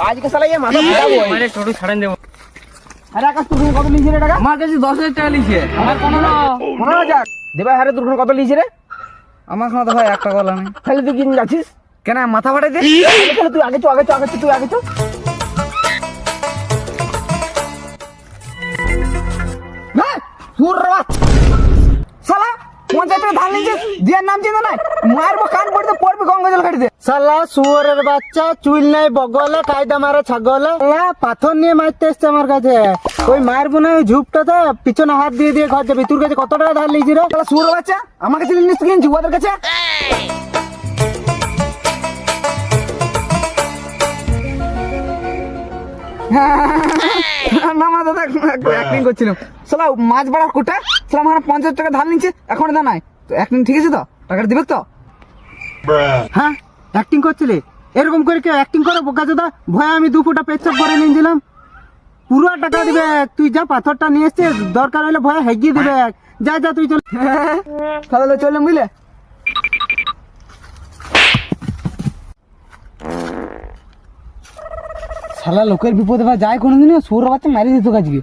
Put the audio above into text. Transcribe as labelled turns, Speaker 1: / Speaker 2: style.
Speaker 1: আজকে শালা ये মাথা ফাটাবো
Speaker 2: মানে টোটো ছাড়েন দেবো।
Speaker 1: আরে আকাশ তুই কত লিখছিস রে টাকা?
Speaker 2: আমার কাছে 10,000 টাকা লিখে। আমার কোনো না।
Speaker 1: 15,000 দেবা। আরে তোর কত লিখছিস রে?
Speaker 2: আমার কোনো তো ভাই 1 টাকা নেই।
Speaker 1: তাহলে তুই কি যাচ্ছিস?
Speaker 2: কেন মাথা ফাটাই দে?
Speaker 1: তাহলে তুই আগে চ তুই আগে চ। না সুর রে শালা 50 টাকা ধান নিয়েছিস দিয়ার নাম চিন্তা নাই মারবো কান পড়তে পড়বি গঙ্গা জল খাটিতে।
Speaker 3: শালা শুয়োরের বাচ্চা, চুল নাই বগলে, কায়দা মারা ছাগলে, শালা পাথর নিয়ে মারতে এসছে আমার কাছে। ওই মারবো না ওই ঝুপটাতে পিছনে হাত দিয়ে দিয়ে ঘর যাবি। তোর কাছে কত টাকা ধার লিয়েছি রে?
Speaker 1: শালা সুর বাচ্চা আমার কাছে জিনিস কিনছি ওদের কাছে। না মা দাদা অ্যাক্টিং করছিলাম। শালা মাছ বাড়ার কোটা শালা আমার 50 টাকা ধার নিচ্ছে এখন দা নাই তো অ্যাক্টিং ঠিক আছে তো টাকাটা দিবে তো?
Speaker 3: হ্যাঁ অ্যাক্টিং করছিলি? এরকম করে কেউ অ্যাক্টিং করে বোকা চোদা? ভয়ে আমি 2 ফুটা পেচ্ছাপ করে নিয়েছিলাম। পুরো টাকা দিবে। তুই যা পাথরটা নিয়ে এসছিস, দরকার হলে ভয়ে হেগিয়ে দিবে। যা যা তুই চল।
Speaker 1: তাহলে চললাম বুঝলে।
Speaker 3: শালা লোকের বিপদে বা যায় কোনোদিন সুর বাচ্চা মারি দিত আজকে।